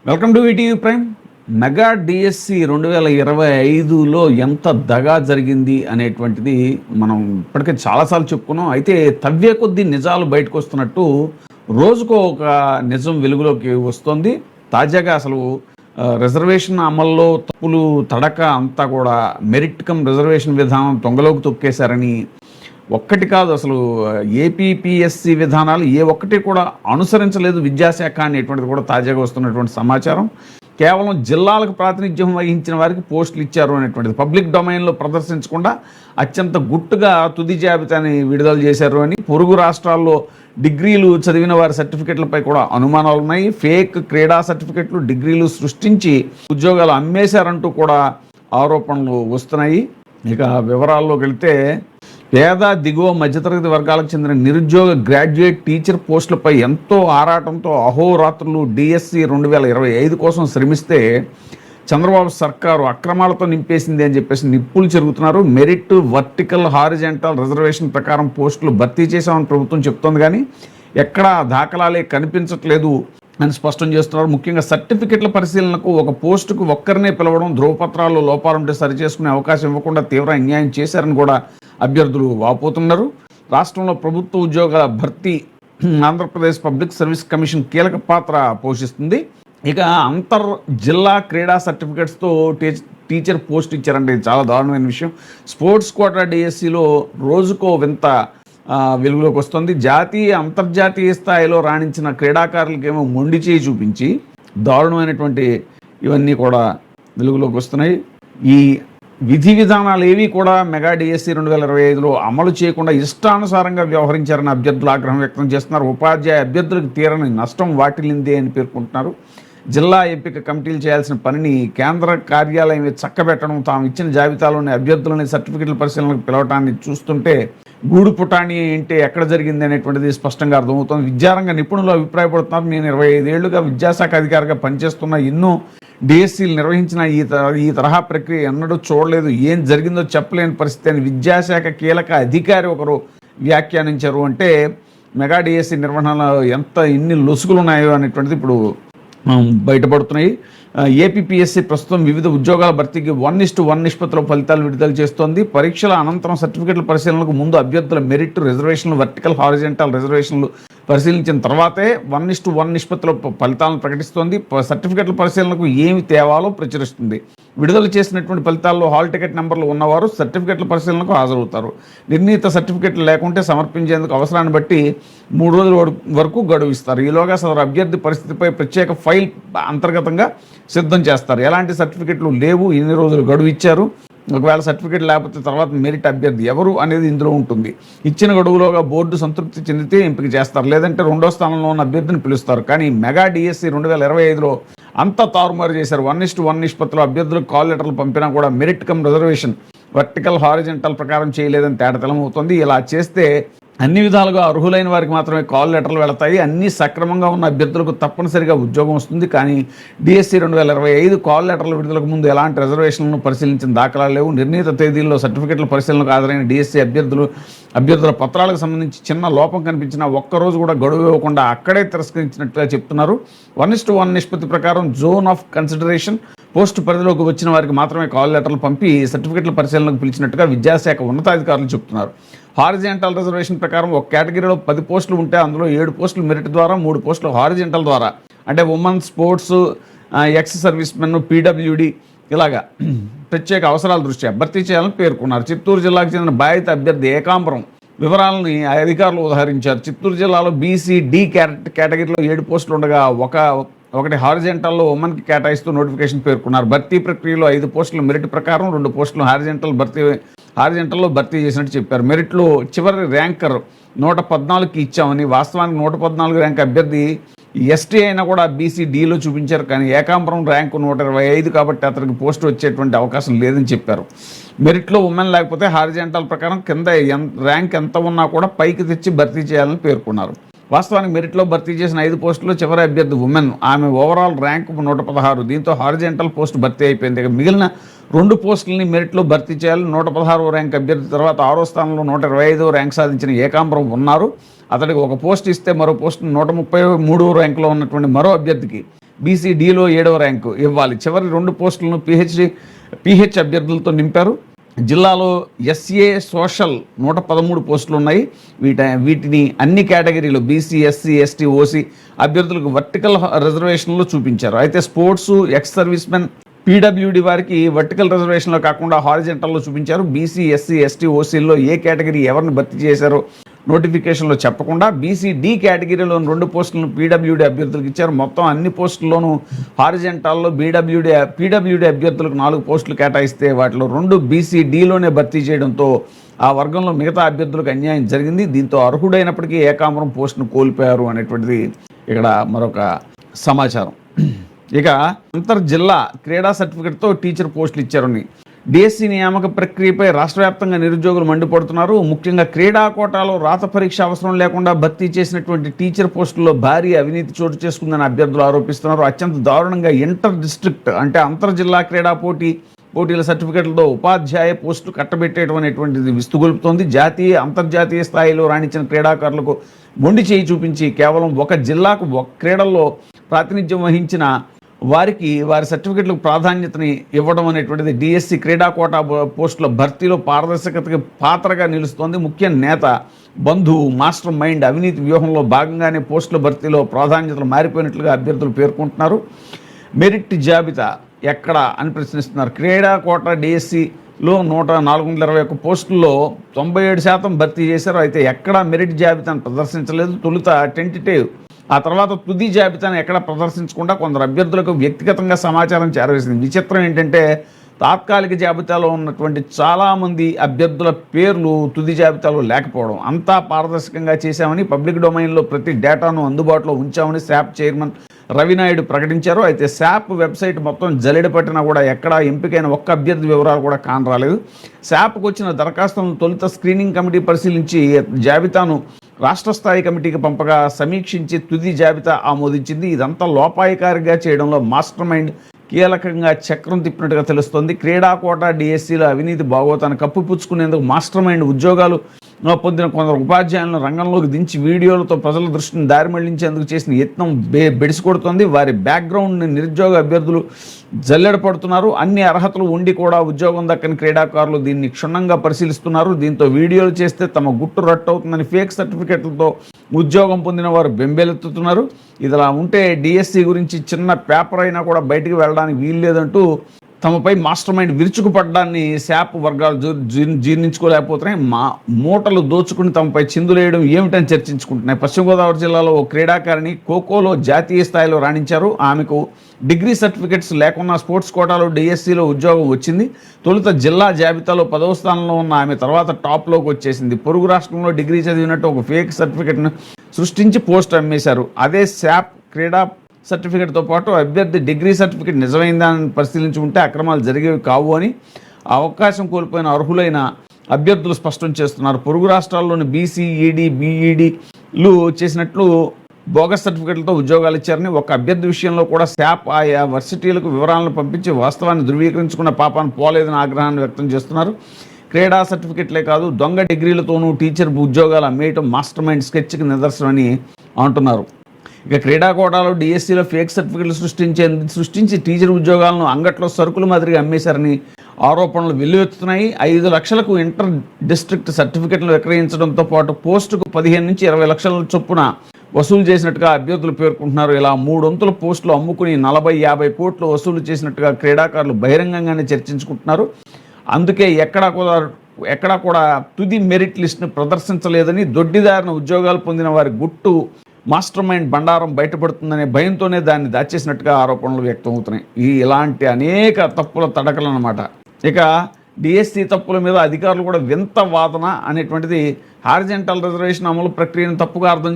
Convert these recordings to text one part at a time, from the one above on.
Welcome to ETV Prime. Mega DSC 2025లో ఎంత దగా జరిగింది అనేటువంటిది మనం ఇప్పటికే చాలాసార్లు చెప్పుకున్నాం. అయితే తవ్వే కొద్దీ నిజాలు బయటకు వస్తున్నట్టు రోజుకో ఒక నిజం వెలుగులోకి వస్తుంది. తాజాగా అసలు రిజర్వేషన్ అమల్లో తప్పులు తడక అంతా కూడా మెరిట్ కమ్ రిజర్వేషన్ విధానం తొంగలోకి తొక్కేశారని, ఒక్కటి కాదు అసలు ఏపీపీఎస్సి విధానాలు ఏ ఒక్కటి కూడా అనుసరించలేదు విద్యాశాఖ అనేటువంటిది కూడా తాజాగా వస్తున్నటువంటి సమాచారం. కేవలం జిల్లాలకు ప్రాతినిధ్యం వహించిన వారికి పోస్టులు ఇచ్చారు అనేటువంటిది పబ్లిక్ డొమైన్లో ప్రదర్శించకుండా అత్యంత గుట్టుగా తుది జాబితాని విడుదల చేశారు అని, పొరుగు రాష్ట్రాల్లో డిగ్రీలు చదివిన వారి సర్టిఫికెట్లపై కూడా అనుమానాలు ఉన్నాయి. ఫేక్ క్రీడా సర్టిఫికెట్లు, డిగ్రీలు సృష్టించి ఉద్యోగాలు అమ్మేశారంటూ కూడా ఆరోపణలు వస్తున్నాయి. ఇక వివరాల్లోకి వెళితే, పేద దిగువ మధ్యతరగతి వర్గాలకు చెందిన నిరుద్యోగ గ్రాడ్యుయేట్ టీచర్ పోస్టులపై ఎంతో ఆరాటంతో అహోరాత్రులు డిఎస్సి 2025 కోసం శ్రమిస్తే చంద్రబాబు సర్కారు అక్రమాలతో నింపేసింది అని చెప్పేసి నిప్పులు చెరుగుతున్నారు. మెరిట్, వర్టికల్, హారిజెంటల్ రిజర్వేషన్ ప్రకారం పోస్టులు భర్తీ చేశామని ప్రభుత్వం చెప్తోంది, కానీ ఎక్కడా దాఖలాలే కనిపించట్లేదు అని స్పష్టం చేస్తున్నారు. ముఖ్యంగా సర్టిఫికెట్ల పరిశీలనకు ఒక పోస్టుకు ఒక్కరినే పిలవడం, ధ్రువపత్రాల్లో లోపాలుంటే సరిచేసుకునే అవకాశం ఇవ్వకుండా తీవ్ర అన్యాయం చేశారని కూడా అభ్యర్థులు వాపోతున్నారు. రాష్ట్రంలో ప్రభుత్వ ఉద్యోగాల భర్తీ ఆంధ్రప్రదేశ్ పబ్లిక్ సర్వీస్ కమిషన్ కీలక పాత్ర పోషిస్తుంది. ఇక అంతర్ జిల్లా క్రీడా సర్టిఫికెట్స్తో టీచర్ పోస్ట్ ఇచ్చారంటే చాలా దారుణమైన విషయం. స్పోర్ట్స్ కోటా డిఎస్సిలో రోజుకో వింత వెలుగులోకి వస్తుంది. జాతీయ అంతర్జాతీయ స్థాయిలో రాణించిన క్రీడాకారులకేమో మొండి చేయి చూపించి దారుణమైనటువంటి ఇవన్నీ కూడా వెలుగులోకి వస్తున్నాయి. ఈ విధి విధానాలు ఏవి కూడా మెగా డిఎస్సి 2025లో అమలు చేయకుండా ఇష్టానుసారంగా వ్యవహరించారని అభ్యర్థులు ఆగ్రహం వ్యక్తం చేస్తున్నారు. ఉపాధ్యాయ అభ్యర్థులకు తీరని నష్టం వాటిల్లిందే అని పేర్కొంటున్నారు. జిల్లా ఎంపిక కమిటీలు చేయాల్సిన పనిని కేంద్ర కార్యాలయం చక్కబెట్టడం, తాము ఇచ్చిన జాబితాలోని అభ్యర్థులని సర్టిఫికెట్ల పరిశీలనకు పిలవటాన్ని చూస్తుంటే గూడు పుటాణి ఏంటి ఎక్కడ జరిగింది అనేటువంటిది స్పష్టంగా అర్థమవుతుంది. విద్యారంగ నిపుణులు అభిప్రాయపడుతున్నారు. నేను 25 ఏళ్లుగా విద్యాశాఖ అధికారిగా పనిచేస్తున్న, ఎన్నో డిఎస్సీలు నిర్వహించిన ఈ తరహా ప్రక్రియ ఎన్నడూ చూడలేదు, ఏం జరిగిందో చెప్పలేని పరిస్థితి అని విద్యాశాఖ కీలక అధికారి ఒకరు వ్యాఖ్యానించారు. అంటే మెగా డిఎస్సీ నిర్వహణలో ఎన్ని లొసుగులు ఉన్నాయో అనేటువంటిది ఇప్పుడు బయటపడుతున్నాయి. ఏపీపీఎస్సీ ప్రస్తుతం వివిధ ఉద్యోగాల భర్తీకి 1:1 నిష్పత్తిలో ఫలితాలు విడుదల చేస్తోంది. పరీక్షల అనంతరం సర్టిఫికెట్ల పరిశీలనకు ముందు అభ్యర్థుల మెరిట్, రిజర్వేషన్లు, వర్టికల్, హారిజెంటల్ రిజర్వేషన్లు పరిశీలించిన తర్వాతే 1:1 నిష్పత్తిలో ఫలితాలను ప్రకటిస్తోంది. సర్టిఫికెట్ల పరిశీలనకు ఏమి తేవాలో ప్రచురిస్తుంది. విడుదల చేసినటువంటి ఫలితాల్లో హాల్ టికెట్ నెంబర్లు ఉన్నవారు సర్టిఫికెట్ల పరిశీలనకు హాజరవుతారు. నిర్ణీత సర్టిఫికెట్లు లేకుంటే సమర్పించేందుకు అవసరాన్ని బట్టి 3 రోజుల వరకు గడువు ఇస్తారు. ఈలోగా సదరు అభ్యర్థి పరిస్థితిపై ప్రత్యేక ఫైల్ అంతర్గతంగా సిద్ధం చేస్తారు. ఎలాంటి సర్టిఫికెట్లు లేవు, ఎన్ని రోజులు గడువు ఇచ్చారు, ఒకవేళ సర్టిఫికెట్ లేకపోతే తర్వాత మెరిట్ అభ్యర్థి ఎవరు అనేది ఇందులో ఉంటుంది. ఇచ్చిన గడువులోగా బోర్డు సంతృప్తి చెందితే ఎంపిక చేస్తారు, లేదంటే 2వ స్థానంలో ఉన్న అభ్యర్థిని పిలుస్తారు. కానీ మెగా డిఎస్సి 2025లో అంతా తారుమారు చేశారు. 1:1 నిష్పత్తిలో అభ్యర్థులకు కాల్ లెటర్లు పంపినా కూడా merit come reservation, vertical, horizontal ప్రకారం చేయలేదని తేటతెల్లమవుతుంది. ఇలా చేస్తే అన్ని విధాలుగా అర్హులైన వారికి మాత్రమే కాల్ లెటర్లు వెళతాయి. అన్ని సక్రమంగా ఉన్న అభ్యర్థులకు తప్పనిసరిగా ఉద్యోగం వస్తుంది. కానీ డిఎస్సి 2025 కాల్ లెటర్ల విడుదలకు ముందు ఎలాంటి రిజర్వేషన్లను పరిశీలించిన దాఖలాలు లేవు. నిర్ణీత తేదీల్లో సర్టిఫికెట్ల పరిశీలనకు హాజరైన డిఎస్సి అభ్యర్థుల పత్రాలకు సంబంధించి చిన్న లోపం కనిపించినా ఒక్కరోజు కూడా గడువు ఇవ్వకుండా అక్కడే తిరస్కరించినట్లుగా చెప్తున్నారు. 1:1 నిష్పత్తి ప్రకారం జోన్ ఆఫ్ కన్సిడరేషన్ పోస్టు పరిధిలోకి వచ్చిన వారికి మాత్రమే కాల్ లెటర్లు పంపి సర్టిఫికెట్ల పరిశీలనకు పిలిచినట్టుగా విద్యాశాఖ ఉన్నతాధికారులు చెప్తున్నారు. హారిజెంటల్ రిజర్వేషన్ ప్రకారం ఒక కేటగిరీలో 10 పోస్టులు ఉంటే అందులో 7 పోస్టులు మెరిట్ ద్వారా, 3 పోస్టులు హారిజెంటల్ ద్వారా, అంటే women, sports, ex service men, PWD ఇలాగా ప్రత్యేక అవసరాల దృష్ట్యా భర్తీ చేయాలని పేర్కొన్నారు. చిత్తూరు జిల్లాకు చెందిన బాధిత అభ్యర్థి ఏకాంబరం వివరాలని అధికారులు ఉదహరించారు. చిత్తూరు జిల్లాలో బీసీ డి కేటగిరీలో 7 పోస్టులు ఉండగా ఒకటి హారిజెంటల్లో ఉమెన్కి కేటాయిస్తూ నోటిఫికేషన్ పేర్కొన్నారు. భర్తీ ప్రక్రియలో 5 పోస్టులు మెరిట్ ప్రకారం, 2 పోస్టులు హారిజెంటల్లో భర్తీ చేసినట్టు చెప్పారు. మెరిట్లో చివరి ర్యాంకర్ 114కి ఇచ్చామని, వాస్తవానికి 114 ర్యాంక్ అభ్యర్థి ఎస్టీ అయినా కూడా బీసీ డిలో చూపించారు. కానీ ఏకాంబరం ర్యాంకు 125 కాబట్టి అతనికి పోస్టు వచ్చేటువంటి అవకాశం లేదని చెప్పారు. మెరిట్లో ఉమెన్ లేకపోతే హారిజెంటల్ ప్రకారం కింద ర్యాంక్ ఎంత ఉన్నా కూడా పైకి తెచ్చి భర్తీ చేయాలని పేర్కొన్నారు. వాస్తవానికి మెరిట్లో భర్తీ చేసిన 5 పోస్టుల్లో చివరి అభ్యర్థి ఉమెన్, ఆమె ఓవరాల్ ర్యాంకు 116. దీంతో హారిజెంటల్ పోస్టు భర్తీ అయిపోయింది. మిగిలిన 2 పోస్టులని మెరిట్లో భర్తీ చేయాలి. 116వ ర్యాంక్ అభ్యర్థి తర్వాత 6వ స్థానంలో 125వ ర్యాంక్ సాధించిన ఏకాంబరం ఉన్నారు. అతడికి ఒక పోస్ట్ ఇస్తే మరో పోస్టు 133వ ర్యాంకులో ఉన్నటువంటి మరో అభ్యర్థికి బీసీడీలో 7వ ర్యాంకు ఇవ్వాలి. చివరి 2 పోస్టులను పిహెచ్ అభ్యర్థులతో నింపారు. జిల్లాలో ఎస్ఏ సోషల్ 113 పోస్టులు ఉన్నాయి. వీటిని అన్ని కేటగిరీలు బీసీ, ఎస్సీ, ఎస్టీ, ఓసీ అభ్యర్థులకు వర్టికల్ రిజర్వేషన్లో చూపించారు. అయితే sports, ex service men, PWD వారికి వర్టికల్ రిజర్వేషన్లో కాకుండా హారిజెంటల్లో చూపించారు. బీసీ, ఎస్సీ, ఎస్టీ, ఓసీల్లో ఏ కేటగిరీ ఎవరిని భర్తీ చేశారో నోటిఫికేషన్లో చెప్పకుండా బీసీ-డి కేటగిరీలోని 2 పోస్టులను పీడబ్ల్యూడి అభ్యర్థులకు ఇచ్చారు. మొత్తం అన్ని పోస్టుల్లోనూ హారిజెంటాల్లో పీడబ్ల్యూడి అభ్యర్థులకు 4 పోస్టులు కేటాయిస్తే వాటిలో 2 బీసీ-డిలోనే భర్తీ చేయడంతో ఆ వర్గంలో మిగతా అభ్యర్థులకు అన్యాయం జరిగింది. దీంతో అర్హుడైనప్పటికీ ఏకాంబరం పోస్టును కోల్పోయారు అనేటువంటిది ఇక్కడ మరొక సమాచారం. ఇక అంతర్జిల్లా క్రీడా సర్టిఫికెట్తో టీచర్ పోస్టులు ఇచ్చారని డిఎస్సి నియామక ప్రక్రియపై రాష్ట్ర వ్యాప్తంగా నిరుద్యోగులు మండిపడుతున్నారు. ముఖ్యంగా క్రీడా కోటాలో రాత పరీక్ష అవసరం లేకుండా భర్తీ చేసినటువంటి టీచర్ పోస్టుల్లో భారీ అవినీతి చోటు చేసుకుందని అభ్యర్థులు ఆరోపిస్తున్నారు. అత్యంత దారుణంగా ఇంటర్ డిస్ట్రిక్ట్ అంటే అంతర్జిల్లా క్రీడా పోటీల సర్టిఫికెట్లతో ఉపాధ్యాయ పోస్టు కట్టబెట్టేయడం అనేటువంటిది విస్తుగొలుపుతోంది. జాతీయ, అంతర్జాతీయ స్థాయిలో రాణించిన క్రీడాకారులకు మొండి చేయి చూపించి కేవలం ఒక జిల్లాకు క్రీడల్లో ప్రాతినిధ్యం వహించిన వారికి వారి సర్టిఫికెట్లకు ప్రాధాన్యతని ఇవ్వడం అనేటువంటిది డిఎస్సి క్రీడా కోటా పోస్టుల భర్తీలో పారదర్శకతకి పాత్రగా నిలుస్తోంది. ముఖ్య నేత, బంధువు, మాస్టర్ మైండ్ అవినీతి వ్యూహంలో భాగంగానే పోస్టుల భర్తీలో ప్రాధాన్యతలు మారిపోయినట్లుగా అభ్యర్థులు పేర్కొంటున్నారు. మెరిట్ జాబితా ఎక్కడ అని ప్రశ్నిస్తున్నారు. క్రీడా కోటా డిఎస్సిలో 421 పోస్టుల్లో 97% భర్తీ చేశారు. అయితే ఎక్కడా మెరిట్ జాబితాను ప్రదర్శించలేదు. తొలుత టెంటేటివ్, ఆ తర్వాత తుది జాబితాను ఎక్కడ ప్రదర్శించకుండా కొందరు అభ్యర్థులకు వ్యక్తిగతంగా సమాచారం చేరవేసింది. విచిత్రం ఏంటంటే తాత్కాలిక జాబితాలో ఉన్నటువంటి చాలామంది అభ్యర్థుల పేర్లు తుది జాబితాలో లేకపోవడం. అంతా పారదర్శకంగా చేశామని, పబ్లిక్ డొమైన్లో ప్రతి డేటాను అందుబాటులో ఉంచామని శాప్ చైర్మన్ రవినాయుడు ప్రకటించారు. అయితే శాప్ వెబ్సైట్ మొత్తం జల్లెడ పట్టినా కూడా ఎక్కడా ఎంపికైన ఒక్క అభ్యర్థి వివరాలు కూడా కానరాలేదు. శాప్కు వచ్చిన దరఖాస్తులను తొలుత స్క్రీనింగ్ కమిటీ పరిశీలించి జాబితాను రాష్ట్ర స్థాయి కమిటీకి పంపగా సమీక్షించి తుది జాబితా ఆమోదించింది. ఇదంతా లోపాయకారిగా చేయడంలో మాస్టర్ మైండ్ కీలకంగా చక్రం తిప్పినట్టుగా తెలుస్తోంది. క్రీడా కోటా డిఎస్సిలో అవినీతి భాగోతాన్ని కప్పిపుచ్చుకునేందుకు మాస్టర్ మైండ్ ఉద్యోగాలు పొందిన కొందరు ఉపాధ్యాయులను రంగంలోకి దించి వీడియోలతో ప్రజల దృష్టిని దారి మళ్లించేందుకు చేసిన యత్నం బెడిసికొడుతోంది. వారి బ్యాక్గ్రౌండ్ని నిరుద్యోగ అభ్యర్థులు జల్లెడ పడుతున్నారు. అన్ని అర్హతలు ఉండి కూడా ఉద్యోగం దక్కని క్రీడాకారులు దీన్ని క్షుణ్ణంగా పరిశీలిస్తున్నారు. దీంతో వీడియోలు చేస్తే తమ గుట్టు రట్టవుతుందని ఫేక్ సర్టిఫికెట్లతో ఉద్యోగం పొందిన వారు బెంబేలెత్తుతున్నారు. ఇదిలా ఉంటే డిఎస్సి గురించి చిన్న పేపర్ అయినా కూడా బయటికి వెళ్ళడానికి వీల్లేదంటూ తమపై మాస్టర్ మైండ్ విరుచుకుపడ్డాన్ని శాప్ వర్గాలు జీర్ణించుకోలేకపోతున్నాయి. మూటలు దోచుకుని తమపై చిందులేయడం ఏమిటని చర్చించుకుంటున్నాయి. పశ్చిమ గోదావరి జిల్లాలో ఓ క్రీడాకారిణి ఖోఖోలో జాతీయ స్థాయిలో రాణించారు. ఆమెకు డిగ్రీ సర్టిఫికెట్స్ లేకున్నా స్పోర్ట్స్ కోటాలో డిఎస్సిలో ఉద్యోగం వచ్చింది. తొలుత జిల్లా జాబితాలో 10వ స్థానంలో ఉన్న ఆమె తర్వాత టాప్లోకి వచ్చేసింది. పొరుగు రాష్ట్రంలో డిగ్రీ చదివినట్టు ఒక ఫేక్ సర్టిఫికెట్ను సృష్టించి పోస్ట్ అమ్మేశారు. అదే శాప్ క్రీడా సర్టిఫికెట్తో పాటు అభ్యర్థి డిగ్రీ సర్టిఫికెట్ నిజమైందా అని పరిశీలించుకుంటే అక్రమాలు జరిగేవి కావు అని అవకాశం కోల్పోయిన అర్హులైన అభ్యర్థులు స్పష్టం చేస్తున్నారు. పొరుగు రాష్ట్రాల్లోని బీసీఈడి, బీఈడీలు చేసినట్లు బోగస్ సర్టిఫికెట్లతో ఉద్యోగాలు ఇచ్చారని, ఒక అభ్యర్థి విషయంలో కూడా శాప్ ఆయా వర్సిటీలకు వివరాలను పంపించి వాస్తవాన్ని ధృవీకరించుకున్న పాపాన్ని పోలేదని ఆగ్రహాన్ని వ్యక్తం చేస్తున్నారు. క్రీడా సర్టిఫికెట్లే కాదు, దొంగ డిగ్రీలతోనూ టీచర్ ఉద్యోగాలు అమ్మేయటం మాస్టర్ మైండ్ స్కెచ్కి నిదర్శనమని అంటున్నారు. ఇక క్రీడా కోటాలో డిఎస్సిలో ఫేక్ సర్టిఫికెట్లు సృష్టించి టీచర్ ఉద్యోగాలను అంగట్లో సరుకుల మాదిరిగా అమ్మేశారని ఆరోపణలు వెల్లువెత్తుతున్నాయి. 5 లక్షలకు ఇంటర్ డిస్ట్రిక్ట్ సర్టిఫికెట్లు విక్రయించడంతో పాటు పోస్టుకు 15 నుంచి 20 లక్షల చొప్పున వసూలు చేసినట్టుగా అభ్యర్థులు పేర్కొంటున్నారు. ఇలా 3 వంతుల పోస్టులు అమ్ముకుని 40-50 కోట్లు వసూలు చేసినట్టుగా క్రీడాకారులు బహిరంగంగానే చర్చించుకుంటున్నారు. అందుకే ఎక్కడా కూడా తుది మెరిట్ లిస్ట్ను ప్రదర్శించలేదని, దొడ్డిదారిన ఉద్యోగాలు పొందిన వారి గుట్టు మాస్టర్ మైండ్ బండారం బయటపడుతుందనే భయంతోనే దాన్ని దాచేసినట్టుగా ఆరోపణలు వ్యక్తమవుతున్నాయి. ఇలాంటి అనేక తప్పుల తడకలు అన్నమాట. ఇక డిఎస్సి తప్పుల మీద అధికారులు కూడా వింత వాదన అనేటువంటిది హారిజెంటల్ రిజర్వేషన్ అమలు ప్రక్రియను తప్పుగా అర్థం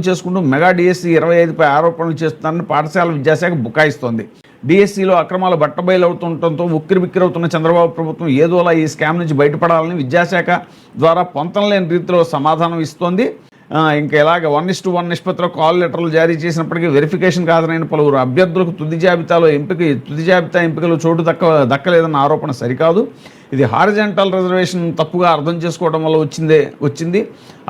చేసుకుంటూ మెగా డిఎస్సి 25పై ఆరోపణలు చేస్తున్నారని పాఠశాల విద్యాశాఖ బుకాయిస్తోంది. డిఎస్సిలో అక్రమాలు బట్టబయలవుతుండటంతో ఉక్కిరిబిక్కిరవుతున్న చంద్రబాబు ప్రభుత్వం ఏదోలా ఈ స్కామ్ నుంచి బయటపడాలని విద్యాశాఖ ద్వారా పొంతనలేని రీతిలో సమాధానం ఇస్తోంది. ఇంకా ఇలాగ 1:1 నిష్పత్తిలో కాల్ లెటర్లు జారీ చేసినప్పటికీ వెరిఫికేషన్ కాదనైన పలువురు అభ్యర్థులకు తుది జాబితా ఎంపికలు చోటు దక్కలేదన్న ఆరోపణ సరికాదు. ఇది హారిజెంటల్ రిజర్వేషన్ తప్పుగా అర్థం చేసుకోవడం వల్ల వచ్చింది.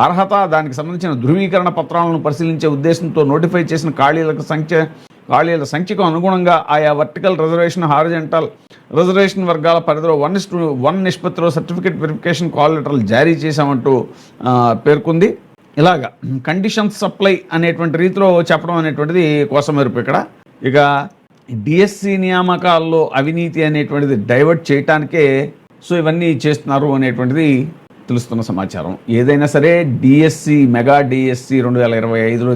అర్హత, దానికి సంబంధించిన ధృవీకరణ పత్రాలను పరిశీలించే ఉద్దేశంతో నోటిఫై చేసిన ఖాళీలకు సంఖ్య ఖాళీల సంఖ్యకు అనుగుణంగా ఆయా వర్టికల్ రిజర్వేషన్, హారిజంటల్ రిజర్వేషన్ వర్గాల పరిధిలో 1:1 నిష్పత్తిలో సర్టిఫికేట్ వెరిఫికేషన్ కాల్ లెటర్లు జారీ చేశామంటూ పేర్కొంది. ఇలాగా కండిషన్స్ సప్లై అనేటువంటి రీతిలో చెప్పడం అనేటువంటిది కోసమెరుపు ఇక్కడ. ఇక డిఎస్సి నియామకాల్లో అవినీతి అనేటువంటిది డైవర్ట్ చేయటానికే ఇవన్నీ చేస్తున్నారు అనేటువంటిది తెలుస్తున్న సమాచారం. ఏదైనా సరే డిఎస్సి, మెగా డిఎస్సి 2025లో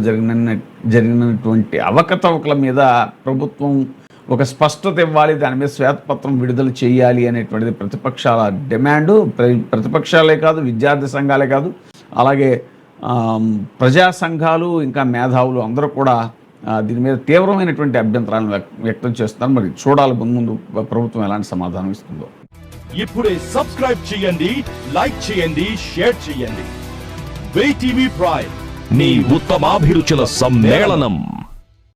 జరిగినటువంటి అవకతవకల మీద ప్రభుత్వం ఒక స్పష్టత ఇవ్వాలి, దాని మీద శ్వేతపత్రం విడుదల చేయాలి అనేటువంటిది ప్రతిపక్షాల డిమాండు. ప్రతిపక్షాలే కాదు, విద్యార్థి సంఘాలే కాదు, అలాగే ప్రజా సంఘాలు, ఇంకా మేధావులు అందరూ కూడా దీని మీద తీవ్రమైనటువంటి అభ్యంతరాలను వ్యక్తం చేస్తున్నారు. మరి చూడాలి ముందు ప్రభుత్వం ఎలాంటి సమాధానం ఇస్తుందో. ఇప్పుడే సబ్స్క్రైబ్ చేయండి, లైక్ చేయండి, షేర్ చేయండి. WEIGH TV ప్రైమ్, నీ ఉత్తమాభిరుచుల సమ్మేళనం.